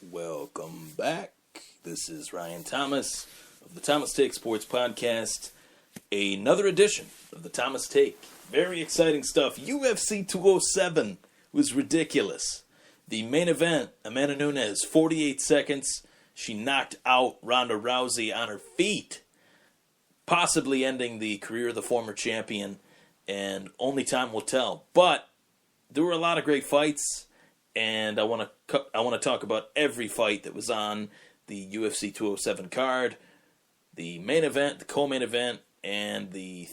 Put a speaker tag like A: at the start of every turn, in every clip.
A: Welcome back. This is Ryan Thomas of the Thomas Take Sports Podcast. Another edition of the Thomas Take. Very exciting stuff. UFC 207 was ridiculous. The main event, Amanda Nunes, 48 seconds. She knocked out Ronda Rousey on her feet, possibly ending the career of the former champion, and only time will tell. But there were a lot of great fights, and I want to talk about every fight that was on the UFC 207 card, the main event, the co-main event, and the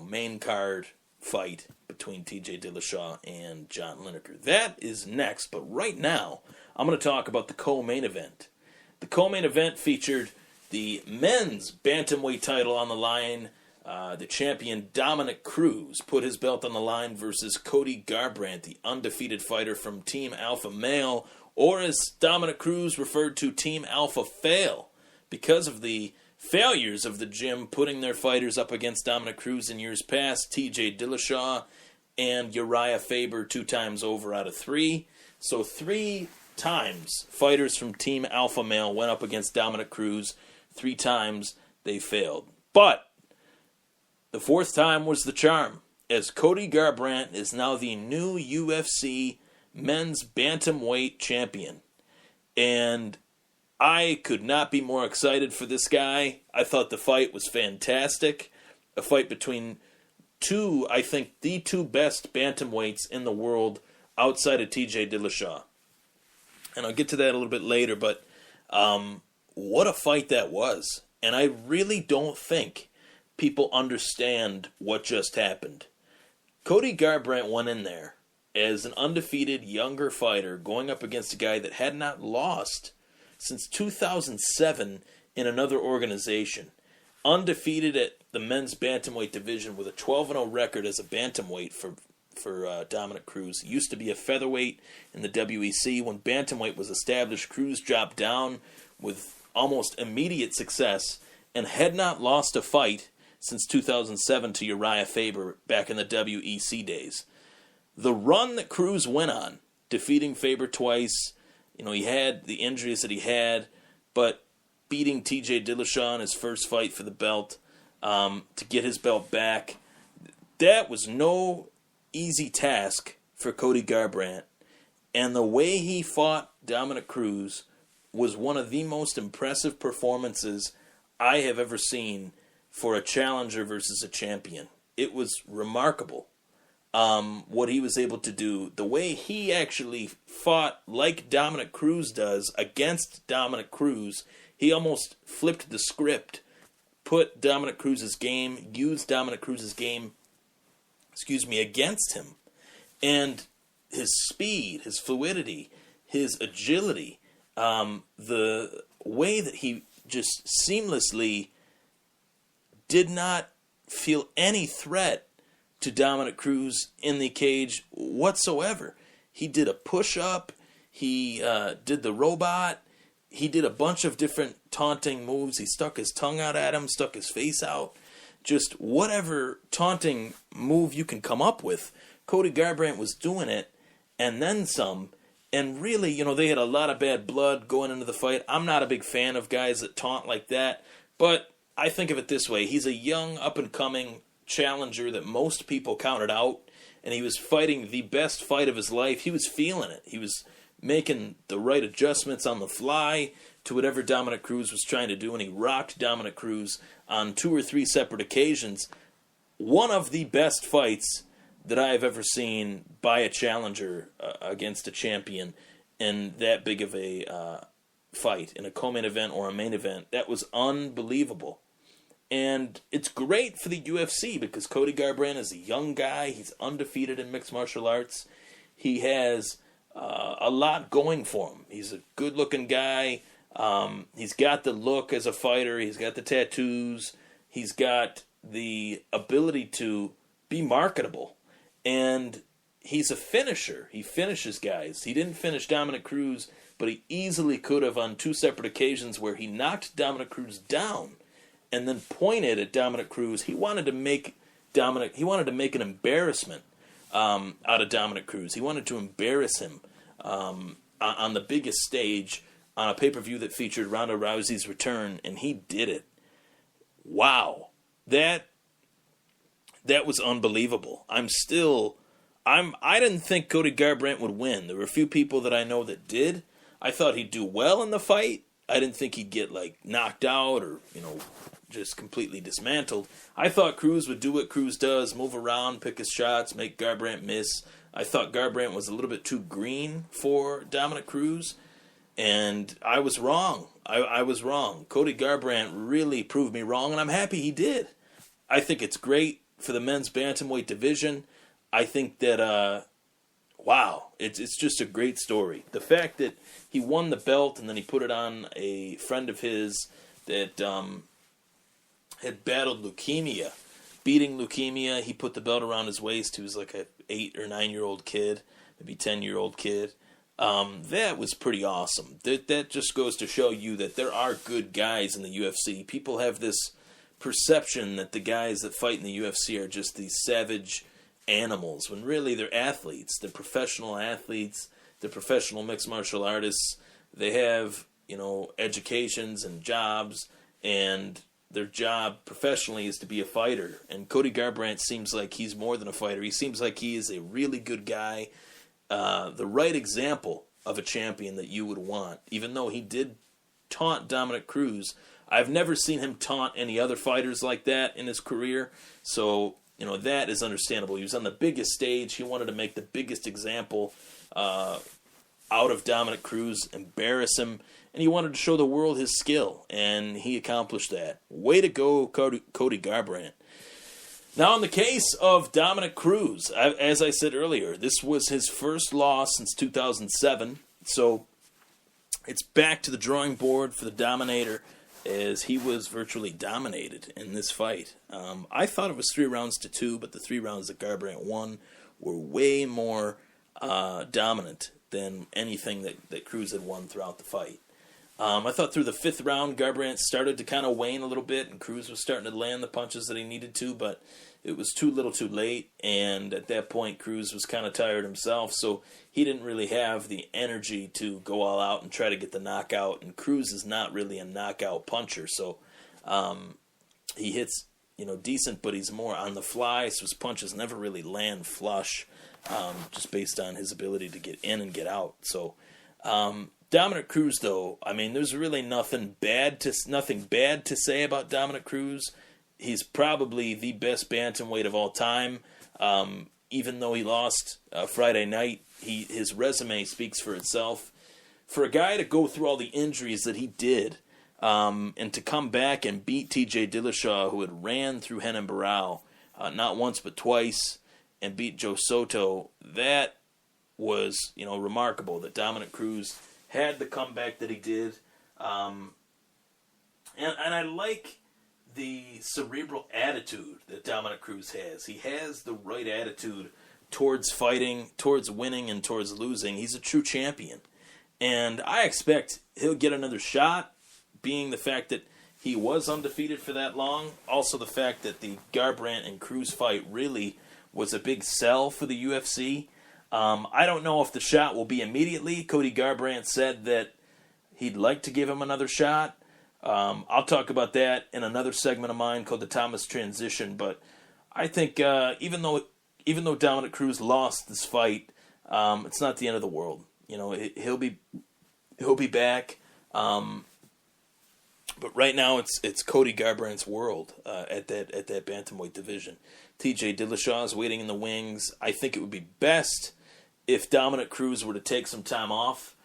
A: main card fight between TJ Dillashaw and John Lineker. That is next, but right now I'm going to talk about the co-main event. The co-main event featured the men's bantamweight title on the line. The champion Dominick Cruz put his belt on the line versus Cody Garbrandt, the undefeated fighter from Team Alpha Male, or as Dominick Cruz referred to, Team Alpha Fail, because of the failures of the gym putting their fighters up against Dominick Cruz in years past, TJ Dillashaw and Uriah Faber 2 times over out of 3. So 3 times fighters from Team Alpha Male went up against Dominick Cruz. 3 times they failed. But the 4th time was the charm, as Cody Garbrandt is now the new UFC men's bantamweight champion. And I could not be more excited for this guy. I thought the fight was fantastic. A fight between I think the 2 best bantamweights in the world outside of TJ Dillashaw. And I'll get to that a little bit later, but what a fight that was. And I really don't think people understand what just happened. Cody Garbrandt went in there as an undefeated younger fighter going up against a guy that had not lost since 2007 in another organization. Undefeated at the men's bantamweight division with a 12-0 record as a bantamweight for Dominick Cruz. He used to be a featherweight in the WEC. When bantamweight was established, Cruz dropped down with almost immediate success and had not lost a fight since 2007 to Uriah Faber back in the WEC days. The run that Cruz went on, defeating Faber twice, he had the injuries that he had, but beating TJ Dillashaw in his first fight for the belt to get his belt back, that was no easy task for Cody Garbrandt. And the way he fought Dominick Cruz was one of the most impressive performances I have ever seen for a challenger versus a champion. It was remarkable what he was able to do. The way he actually fought like Dominick Cruz does against Dominick Cruz, he almost flipped the script, put Dominick Cruz's game, used Dominick Cruz's game, against him. And his speed, his fluidity, his agility, the way that he just seamlessly did not feel any threat to Dominick Cruz in the cage whatsoever. He did a push-up. He did the robot. He did a bunch of different taunting moves. He stuck his tongue out at him, stuck his face out. Just whatever taunting move you can come up with, Cody Garbrandt was doing it, and then some. And really, they had a lot of bad blood going into the fight. I'm not a big fan of guys that taunt like that, but I think of it this way. He's a young, up-and-coming challenger that most people counted out, and he was fighting the best fight of his life. He was feeling it. He was making the right adjustments on the fly to whatever Dominick Cruz was trying to do, and he rocked Dominick Cruz on 2 or 3 separate occasions. One of the best fights that I have ever seen by a challenger against a champion in that big of a fight, in a co-main event or a main event. That was unbelievable. And it's great for the UFC because Cody Garbrandt is a young guy. He's undefeated in mixed martial arts. He has a lot going for him. He's a good-looking guy. He's got the look as a fighter. He's got the tattoos. He's got the ability to be marketable. And he's a finisher. He finishes guys. He didn't finish Dominick Cruz, but he easily could have on 2 separate occasions where he knocked Dominick Cruz down and then pointed at Dominick Cruz. He wanted to make an embarrassment out of Dominick Cruz. He wanted to embarrass him on the biggest stage on a pay-per-view that featured Ronda Rousey's return, and he did it. Wow. That was unbelievable. I didn't think Cody Garbrandt would win. There were a few people that I know that did. I thought he'd do well in the fight. I didn't think he'd get knocked out or, just completely dismantled. I thought Cruz would do what Cruz does, move around, pick his shots, make Garbrandt miss. I thought Garbrandt was a little bit too green for Dominic Cruz, and I was wrong. I was wrong. Cody Garbrandt really proved me wrong, and I'm happy he did. I think it's great for the men's bantamweight division. I think that, it's just a great story. The fact that he won the belt and then he put it on a friend of his that had battled leukemia. Beating leukemia, he put the belt around his waist. He was like a 8 or 9-year-old kid, maybe 10-year-old kid. That was pretty awesome. That just goes to show you that there are good guys in the UFC. People have this perception that the guys that fight in the UFC are just these savage animals, when really they're athletes. They're professional athletes. They're professional mixed martial artists. They have, educations and jobs, and their job professionally is to be a fighter. And Cody Garbrandt seems like he's more than a fighter. He seems like he is a really good guy, the right example of a champion that you would want. Even though he did taunt Dominic Cruz, I've never seen him taunt any other fighters like that in his career. So, that is understandable. He was on the biggest stage. He wanted to make the biggest example out of Dominic Cruz, embarrass him, and he wanted to show the world his skill, and he accomplished that. Way to go, Cody Garbrandt. Now, in the case of Dominic Cruz, as I said earlier, this was his first loss since 2007, so it's back to the drawing board for the Dominator, as he was virtually dominated in this fight. I thought it was 3-2, but the 3 rounds that Garbrandt won were way more dominant than anything that Cruz had won throughout the fight. I thought through the 5th round, Garbrandt started to kind of wane a little bit, and Cruz was starting to land the punches that he needed to, but it was too little too late, and at that point, Cruz was kind of tired himself, so he didn't really have the energy to go all out and try to get the knockout, and Cruz is not really a knockout puncher, so he hits decent, but he's more on the fly, so his punches never really land flush, just based on his ability to get in and get out. So Dominic Cruz, though, there's really nothing bad to say about Dominic Cruz. He's probably the best bantamweight of all time. Even though he lost Friday night, his resume speaks for itself. For a guy to go through all the injuries that he did, and to come back and beat T.J. Dillashaw, who had ran through Renan Barão not once but twice, and beat Joe Soto, that was remarkable. That Dominic Cruz had the comeback that he did, and I like the cerebral attitude that Dominic Cruz has. He has the right attitude towards fighting, towards winning, and towards losing. He's a true champion. And I expect he'll get another shot, being the fact that he was undefeated for that long. Also the fact that the Garbrandt and Cruz fight really was a big sell for the UFC. I don't know if the shot will be immediately. Cody Garbrandt said that he'd like to give him another shot. I'll talk about that in another segment of mine called the Thomas Transition. But I think even though Dominic Cruz lost this fight, it's not the end of the world. He'll be back. But right now it's Cody Garbrandt's world at that bantamweight division. T.J. Dillashaw is waiting in the wings. I think it would be best if Dominic Cruz were to take some time off.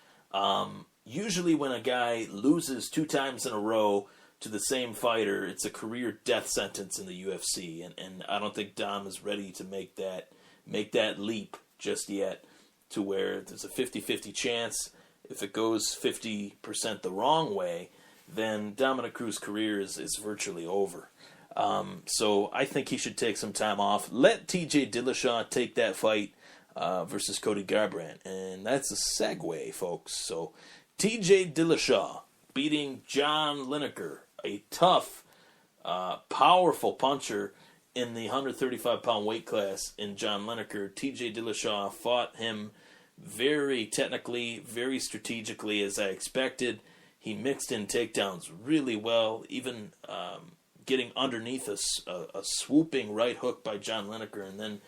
A: Usually when a guy loses 2 times in a row to the same fighter, it's a career death sentence in the UFC, and I don't think Dom is ready to make that leap just yet, to where there's a 50-50 chance. If it goes 50% the wrong way, then Dominic Cruz's career is virtually over. So I think he should take some time off. Let T.J. Dillashaw take that fight versus Cody Garbrandt, and that's a segue, folks. So T.J. Dillashaw beating John Lineker, a tough, powerful puncher in the 135-pound weight class in John Lineker. T.J. Dillashaw fought him very technically, very strategically, as I expected. He mixed in takedowns really well, even getting underneath a swooping right hook by John Lineker and then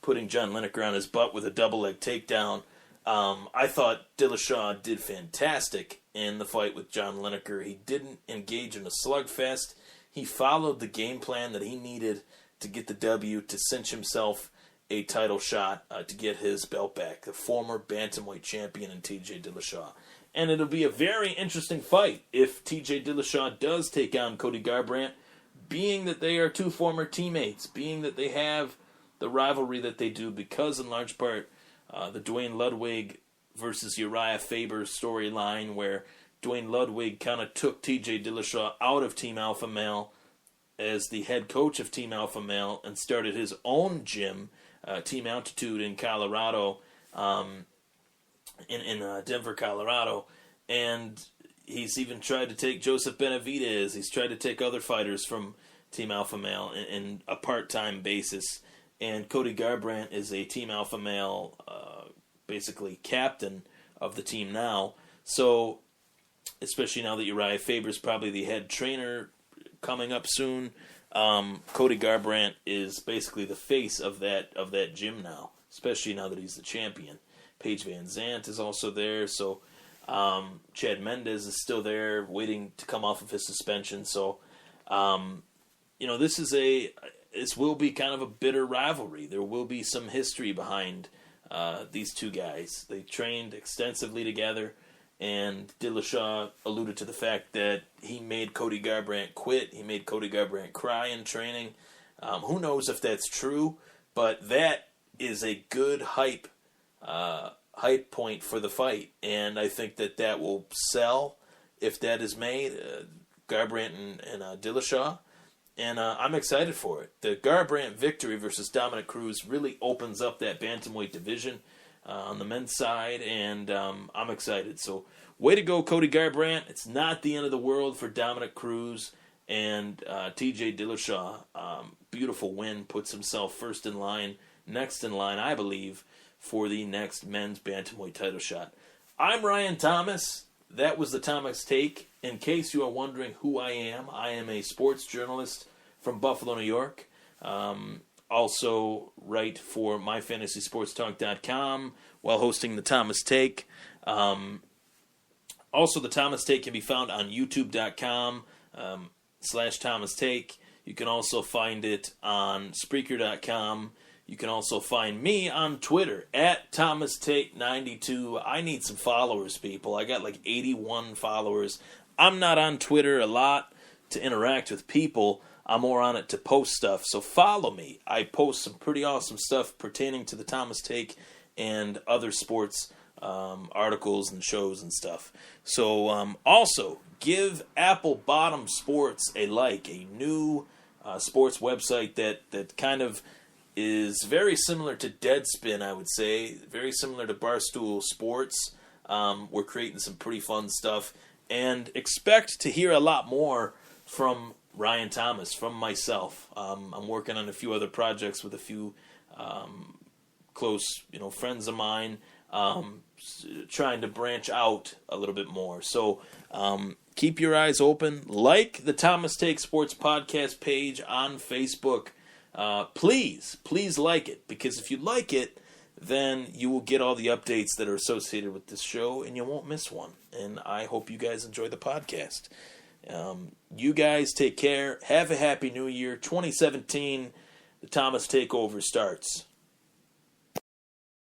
A: putting John Lineker on his butt with a double leg takedown. I thought Dillashaw did fantastic in the fight with John Lineker. He didn't engage in a slugfest. He followed the game plan that he needed to get the W, to cinch himself a title shot, to get his belt back. The former bantamweight champion in T.J. Dillashaw. And it'll be a very interesting fight if T.J. Dillashaw does take on Cody Garbrandt, being that they are two former teammates, being that they have the rivalry that they do, because in large part the Dwayne Ludwig versus Uriah Faber storyline, where Dwayne Ludwig kind of took T.J. Dillashaw out of Team Alpha Male as the head coach of Team Alpha Male and started his own gym, Team Altitude, in Colorado, in Denver, Colorado. And he's even tried to take Joseph Benavidez. He's tried to take other fighters from Team Alpha Male in a part-time basis. And Cody Garbrandt is a Team Alpha Male, basically captain of the team now. So, especially now that Uriah Faber is probably the head trainer coming up soon, Cody Garbrandt is basically the face of that gym now, especially now that he's the champion. Paige Van Zandt is also there, so Chad Mendes is still there, waiting to come off of his suspension. So, this will be kind of a bitter rivalry. There will be some history behind these two guys. They trained extensively together, and Dillashaw alluded to the fact that he made Cody Garbrandt quit. He made Cody Garbrandt cry in training. Who knows if that's true, but that is a good hype point for the fight, and I think that will sell if that is made, Garbrandt and Dillashaw, and I'm excited for it. The Garbrandt victory versus Dominic Cruz really opens up that bantamweight division on the men's side, and I'm excited. So, way to go, Cody Garbrandt. It's not the end of the world for Dominic Cruz, and T.J. Dillashaw, beautiful win, puts himself next in line, I believe, for the next men's bantamweight title shot. I'm Ryan Thomas. That was the Thomas Take. In case you are wondering who I am a sports journalist from Buffalo, New York. Also write for MyFantasySportsTalk.com while hosting the Thomas Take. Also, the Thomas Take can be found on YouTube.com /Thomas Take. You can also find it on Spreaker.com. You can also find me on Twitter at ThomasTake92. I need some followers, people. I got like 81 followers. I'm not on Twitter a lot to interact with people. I'm more on it to post stuff. So follow me. I post some pretty awesome stuff pertaining to the Thomas Take and other sports articles and shows and stuff. So also, give Apple Bottom Sports a like, a new sports website that kind of is very similar to Deadspin, I would say. Very similar to Barstool Sports. We're creating some pretty fun stuff. And expect to hear a lot more from Ryan Thomas, from myself. I'm working on a few other projects with a few close friends of mine, trying to branch out a little bit more. So keep your eyes open. Like the Thomas Take Sports Podcast page on Facebook. Please like it, because if you like it, then you will get all the updates that are associated with this show, and you won't miss one. And I hope you guys enjoy the podcast. You guys take care. Have a happy new year. 2017, the Thomas Takeover starts.